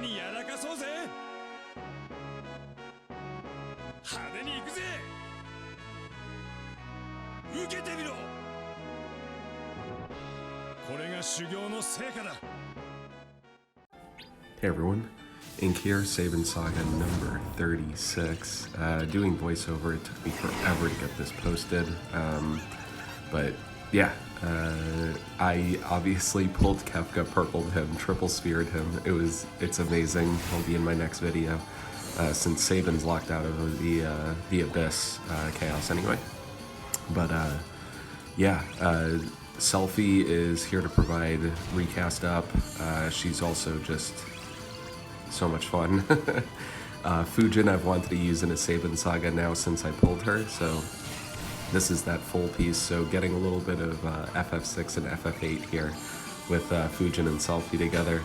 にやらかそうぜ。派手に行くぜ。受けてみろ。これが修行の成果だ。 Hey everyone, Ink here, Sabin Saga number 36. Doing voiceover, it took me forever to get this posted, but yeah, I obviously pulled Kefka, purpled him, triple speared him. It's amazing. He'll be in my next video, since Sabin's locked out of the Abyss Chaos anyway. But yeah, Selphie is here to provide recast up. She's also just so much fun. FUJIN I've wanted to use in a Sabin Saga now since I pulled her, so this is that full piece, so getting a little bit of FF6 and FF8 here with FUJIN and Selphie together.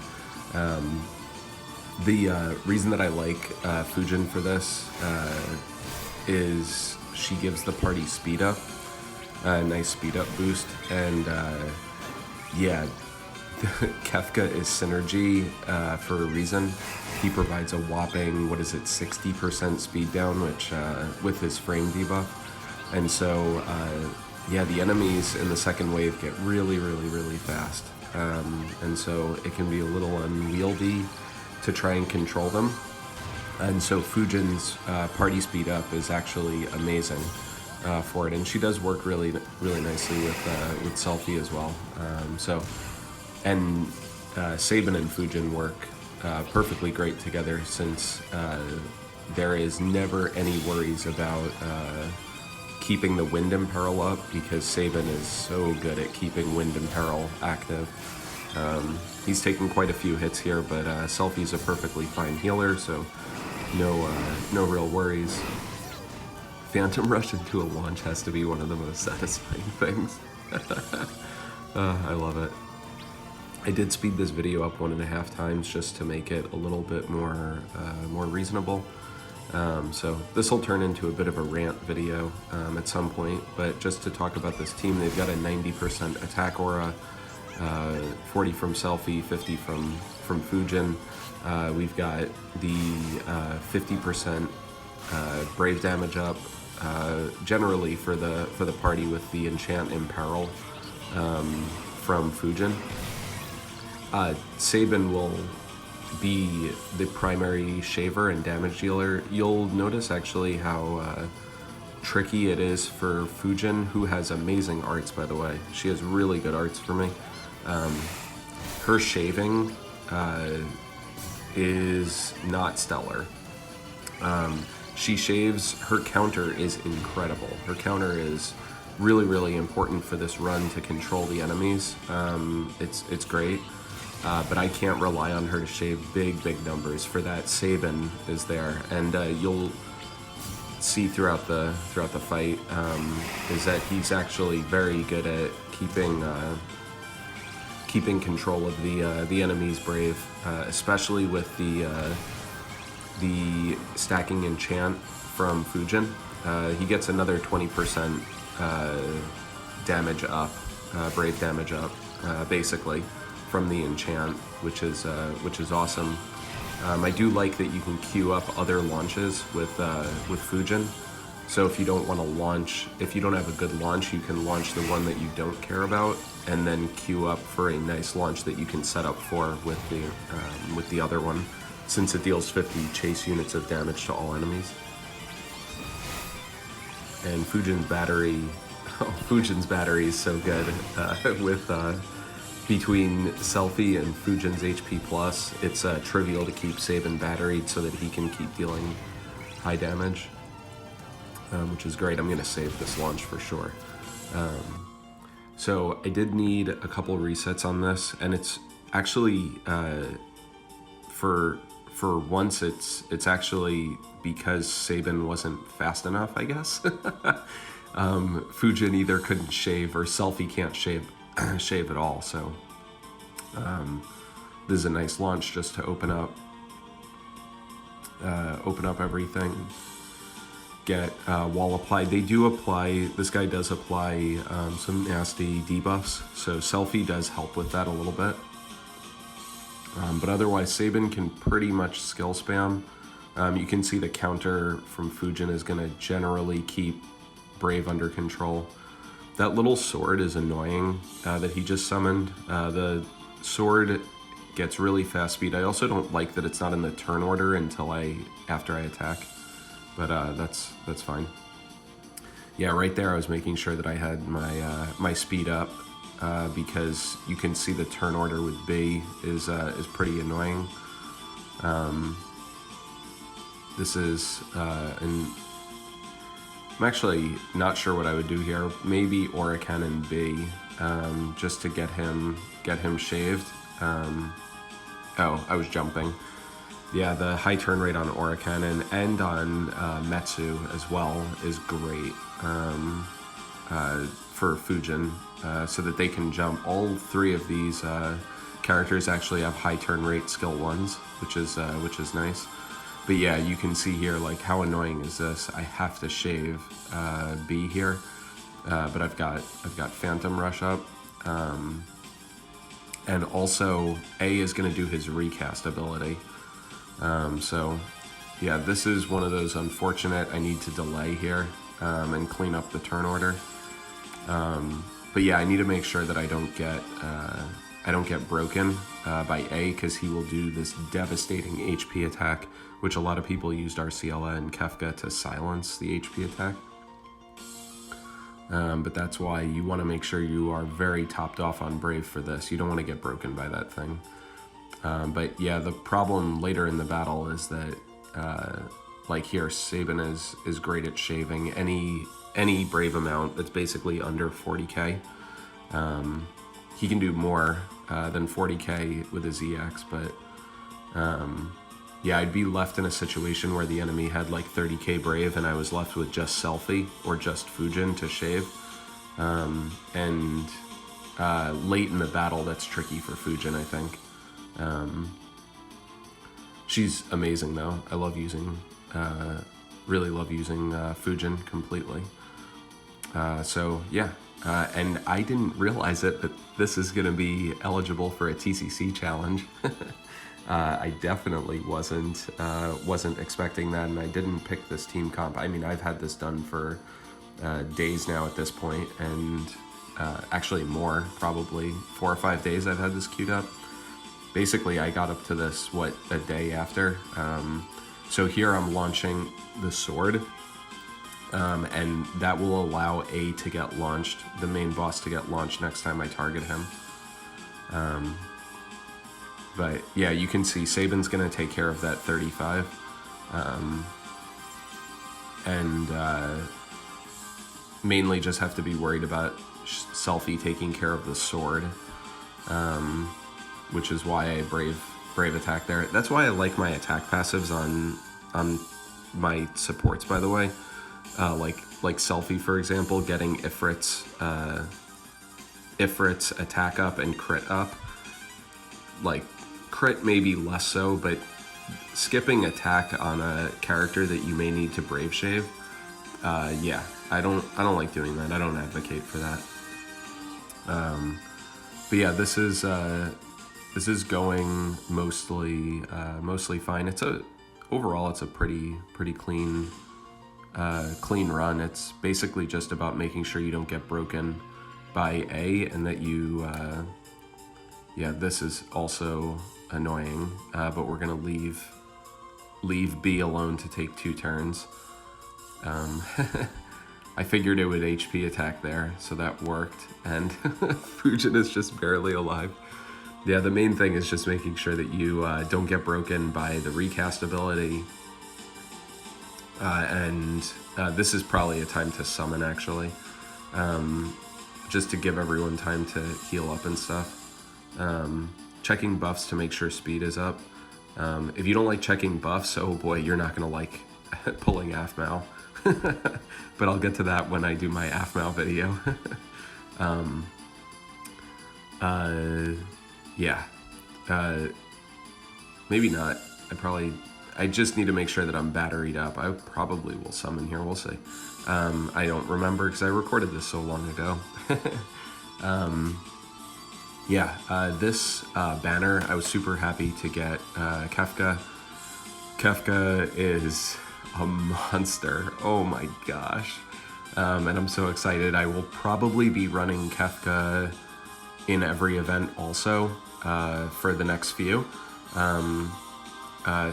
The reason that I like FUJIN for this is she gives the party speed up, a nice speed up boost, and yeah, Kefka is synergy for a reason. He provides a whopping, 60% speed down, which with his frame debuff. And so, yeah, the enemies in the second wave get really fast. And so it can be a little unwieldy to try and control them. And so FUJIN's party speed up is actually amazing for it. And she does work really nicely with Selphie as well. And Sabin and FUJIN work perfectly great together, since there is never any worries about keeping the Wind Imperil up, because Sabin is so good at keeping Wind Imperil active. He's taken quite a few hits here, but Selphie's a perfectly fine healer, so no real worries. Phantom Rush into a launch has to be one of the most satisfying things. I love it. I did speed this video up 1.5 times just to make it a little bit more reasonable. So this will turn into a bit of a rant video at some point, but just to talk about this team, they've got a 90% attack aura, 40 from Selphie, 50 from FUJIN. We've got the 50% brave damage up, generally for the party with the enchant Imperil from FUJIN. Sabin will be the primary shaver and damage dealer. You'll notice actually how tricky it is for FUJIN, who has amazing arts, by the way. She has really good arts for me. Her shaving is not stellar. She shaves, her counter is incredible. Her counter is really important for this run to control the enemies. It's great. But I can't rely on her to shave big numbers. For that, Sabin is there, and you'll see throughout the fight is that he's actually very good at keeping control of the enemy's brave, especially with the stacking enchant from FUJIN. He gets another 20% damage up, brave damage up, basically, from the enchant, which is awesome. I do like that you can queue up other launches with FUJIN. So if you don't want to launch, if you don't have a good launch, you can launch the one that you don't care about, and then queue up for a nice launch that you can set up for with the other one, since it deals 50 chase units of damage to all enemies. And FUJIN's battery, FUJIN's battery is so good with. Between Selphie and FUJIN's HP+, it's trivial to keep Sabin batteried so that he can keep dealing high damage, which is great. I'm going to save this launch for sure. So I did need a couple resets on this, and it's actually, for once, it's actually because Sabin wasn't fast enough, I guess. FUJIN either couldn't shave or Selphie can't shave at all, so this is a nice launch just to open up everything, get wall applied. They do apply, this guy does apply some nasty debuffs, so Selphie does help with that a little bit. But otherwise, Sabin can pretty much skill spam. You can see the counter from FUJIN is going to generally keep Brave under control. That little sword is annoying that he just summoned. The sword gets really fast speed. I also don't like that it's not in the turn order until after I attack, but that's fine. Yeah, right there I was making sure that I had my speed up because you can see the turn order with B is pretty annoying. This is I'm actually not sure what I would do here. Maybe Aura Cannon B, just to get him shaved. Oh, I was jumping. Yeah, the high turn rate on Aura Cannon and on Metsu as well is great for FUJIN, so that they can jump. All three of these characters actually have high turn rate skill 1s, which is nice. But yeah, you can see here, like, how annoying is this? I have to shave B here, but I've got Phantom Rush up, and also A is going to do his recast ability. So yeah, this is one of those unfortunate. I need to delay here and clean up the turn order. But yeah, I need to make sure that I don't get broken by A, because he will do this devastating HP attack, which a lot of people used Arciela and Kefka to silence the HP attack. But that's why you want to make sure you are very topped off on Brave for this. You don't want to get broken by that thing. But yeah, the problem later in the battle is that, like here, Sabin is great at shaving any Brave amount that's basically under 40k. He can do more than 40k with his EX, but yeah, I'd be left in a situation where the enemy had like 30k Brave and I was left with just Selphie or just FUJIN to shave. And late in the battle, that's tricky for FUJIN, I think. She's amazing though. I love using, really love using FUJIN completely. So yeah, and I didn't realize it, but this is going to be eligible for a TCC challenge. I definitely wasn't expecting that, and I didn't pick this team comp. I mean, I've had this done for days now at this point, and actually more, probably 4 or 5 days I've had this queued up. Basically, I got up to this, a day after. So here I'm launching the sword, and that will allow A to get launched, the main boss to get launched next time I target him. But yeah, you can see Sabin's going to take care of that 35. And mainly just have to be worried about Selphie taking care of the sword, which is why I brave attack there. That's why I like my attack passives on my supports, by the way. Like Selphie, for example, getting Ifrit's attack up and crit up. Like, crit maybe less so, but skipping attack on a character that you may need to brave shave, yeah, I don't like doing that. I don't advocate for that. But yeah, this is going mostly fine. Overall it's a pretty clean run. It's basically just about making sure you don't get broken by A, and that you yeah, this is also annoying, but we're gonna leave B alone to take 2 turns. I figured it would HP attack there, so that worked, and FUJIN is just barely alive. Yeah, the main thing is just making sure that you don't get broken by the recast ability. And this is probably a time to summon, actually, just to give everyone time to heal up and stuff. Checking buffs to make sure speed is up. If you don't like checking buffs, oh boy, you're not gonna like pulling Aphmau. But I'll get to that when I do my Aphmau video. Yeah, maybe not. I just need to make sure that I'm batteried up. I probably will summon here, we'll see. I don't remember because I recorded this so long ago. yeah, this banner, I was super happy to get Kefka. Kefka is a monster. Oh my gosh. And I'm so excited. I will probably be running Kefka in every event also for the next few.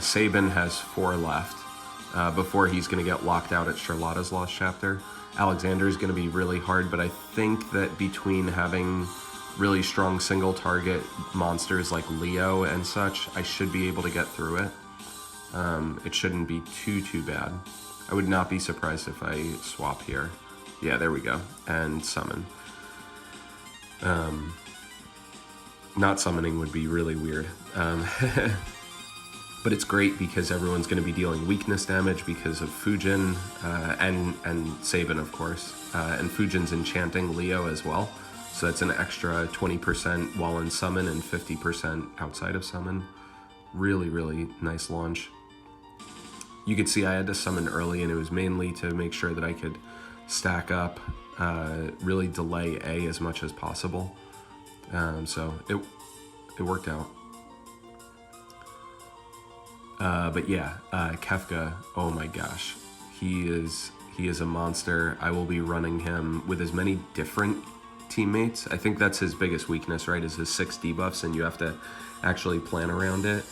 Sabin has 4 left before he's going to get locked out at Charlotta's Lost Chapter. Alexander is going to be really hard, but I think that between having really strong single target monsters like Leo and such, I should be able to get through it. It shouldn't be too bad. I would not be surprised if I swap here. Yeah, there we go. And summon. Not summoning would be really weird. But it's great because everyone's going to be dealing weakness damage because of FUJIN and Sabin, of course. And FUJIN's enchanting Leo as well. So that's an extra 20% while in summon and 50% outside of summon. Really, really nice launch. You could see I had to summon early, and it was mainly to make sure that I could stack up, really delay A as much as possible. So it worked out. But yeah, Kefka, oh my gosh, he is a monster. I will be running him with as many different teammates. I think that's his biggest weakness, right, is his 6 debuffs, and you have to actually plan around it.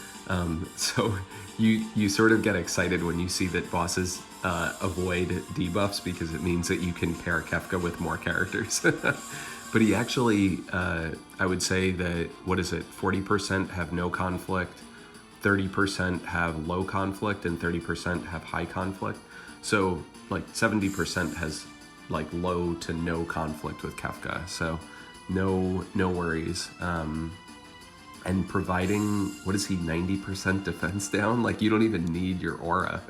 So you sort of get excited when you see that bosses avoid debuffs, because it means that you can pair Kefka with more characters. But he actually, I would say that, 40% have no conflict, 30% have low conflict, and 30% have high conflict. So like 70% has like low to no conflict with Kefka. So no worries. And providing, 90% defense down? Like, you don't even need your aura.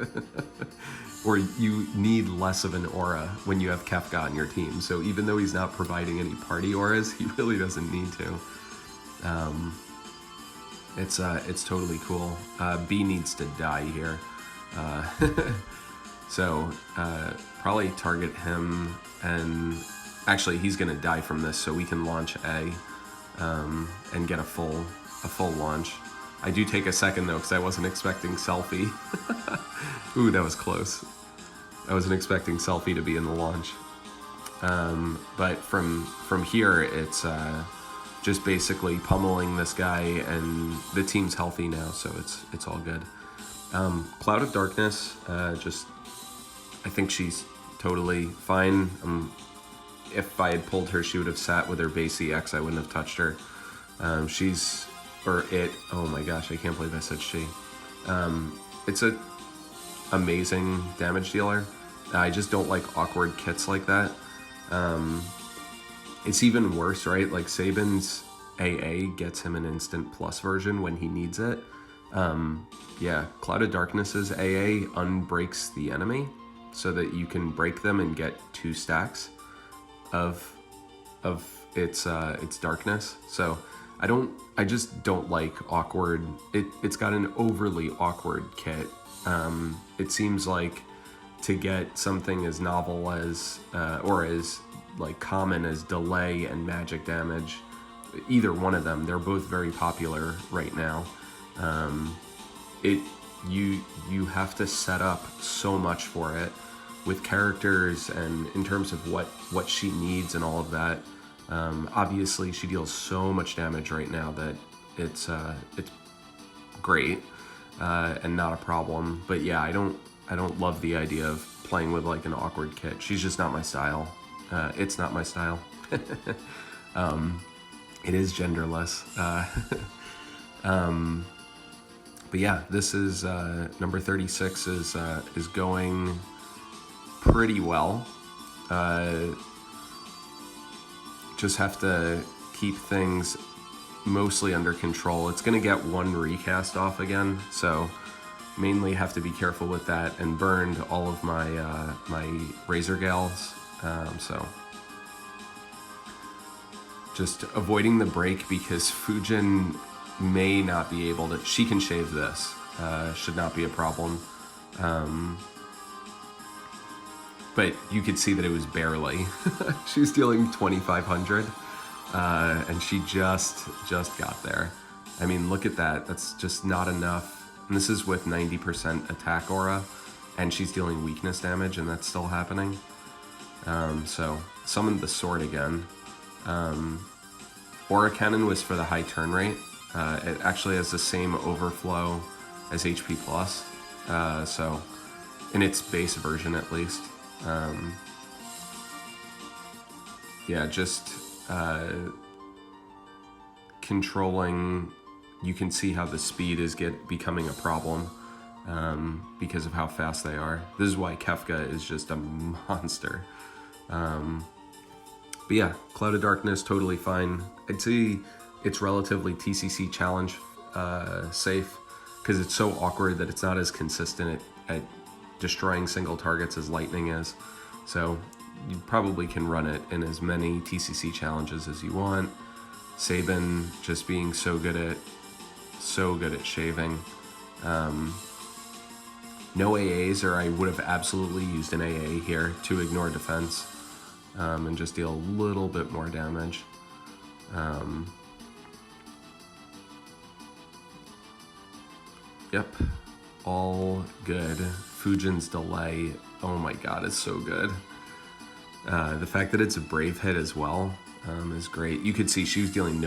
Or you need less of an aura when you have Kefka on your team. So even though he's not providing any party auras, he really doesn't need to. It's totally cool. B needs to die here. So probably target him, and actually he's gonna die from this, so we can launch A and get a full launch. I do take a second though, because I wasn't expecting Selphie. Ooh, that was close. I wasn't expecting Selphie to be in the launch. But from here, it's just basically pummeling this guy, and the team's healthy now, so it's all good. Cloud of Darkness, I think she's totally fine. If I had pulled her, she would have sat with her base EX. I wouldn't have touched her. Oh my gosh, I can't believe I said she. It's a amazing damage dealer. I just don't like awkward kits like that. It's even worse, right? Like, Sabin's AA gets him an instant plus version when he needs it. Yeah, Cloud of Darkness's AA unbreaks the enemy so that you can break them and get 2 stacks of its darkness. So I just don't like awkward. It's got an overly awkward kit. It seems like to get something as novel as or as like common as delay and magic damage, either one of them, they're both very popular right now. You have to set up so much for it with characters and in terms of what she needs and all of that. Obviously she deals so much damage right now that it's great and not a problem. But yeah, I don't love the idea of playing with like an awkward kit. She's just not my style. It's not my style. It is genderless. But yeah, this is number 36 is going pretty well. Just have to keep things mostly under control. It's gonna get 1 recast off again, so mainly have to be careful with that, and burned all of my my Razor Gals, so just avoiding the break because FUJIN may not be able to. She can shave this, should not be a problem. But you could see that it was barely. She was dealing 2,500. and she just got there. I mean, look at that. That's just not enough. And this is with 90% attack aura, and she's dealing weakness damage, and that's still happening. So, summoned the sword again. Aura Cannon was for the high turn rate. It actually has the same overflow as HP plus. So, in its base version at least. Yeah, just controlling. You can see how the speed is becoming a problem because of how fast they are. This is why Kefka is just a monster. But yeah, Cloud of Darkness, totally fine. I'd say it's relatively TCC challenge safe because it's so awkward that it's not as consistent at destroying single targets as Lightning is. So you probably can run it in as many TCC challenges as you want. Sabin just being so good at shaving. No AAs, or I would have absolutely used an AA here to ignore defense and just deal a little bit more damage. Yep, all good. Fujin's delay, oh my god, is so good. The fact that it's a brave hit as well is great. You could see she was dealing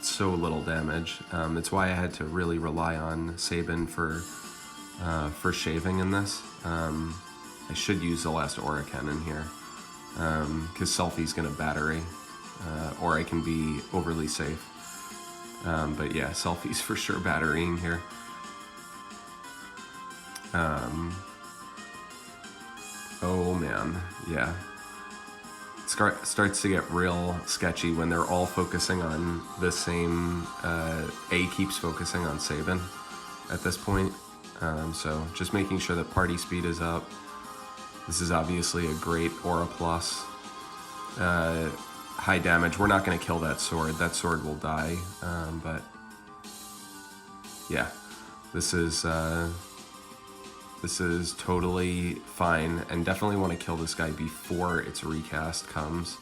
so little damage. That's why I had to really rely on Sabin for shaving in this. I should use the last Aura Cannon here because Selphie's gonna battery, or I can be overly safe. But yeah, Selphie's for sure batterying here. Oh man, yeah. Starts to get real sketchy when they're all focusing on the same. A keeps focusing on Sabin at this point. So just making sure that party speed is up. This is obviously a great Aura Plus. High damage. We're not going to kill that sword. That sword will die. But yeah, this is totally fine, and definitely want to kill this guy before its recast comes,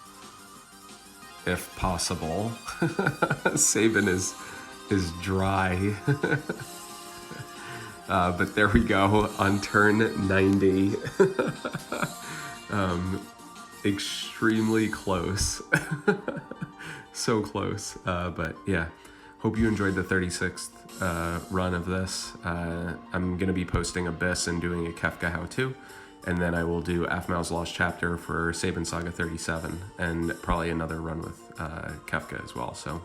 if possible. Sabin is dry. But there we go, on turn 90. Extremely close. So close. But yeah, hope you enjoyed the 36th run of this. I'm going to be posting Abyss and doing a Kefka how-to, and then I will do Aphmau's Lost Chapter for Sabin Saga 37, and probably another run with Kefka as well. So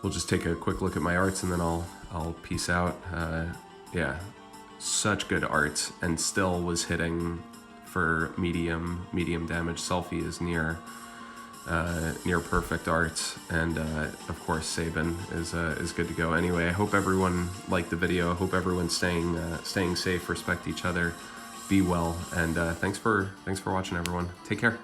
we'll just take a quick look at my arts, and then I'll peace out. Yeah, such good arts, and still was hitting for medium damage. Selphie is near perfect arts, and of course Sabin is good to go. Anyway, I hope everyone liked the video. I hope everyone's staying safe, respect each other, be well, and thanks for watching, everyone. Take care.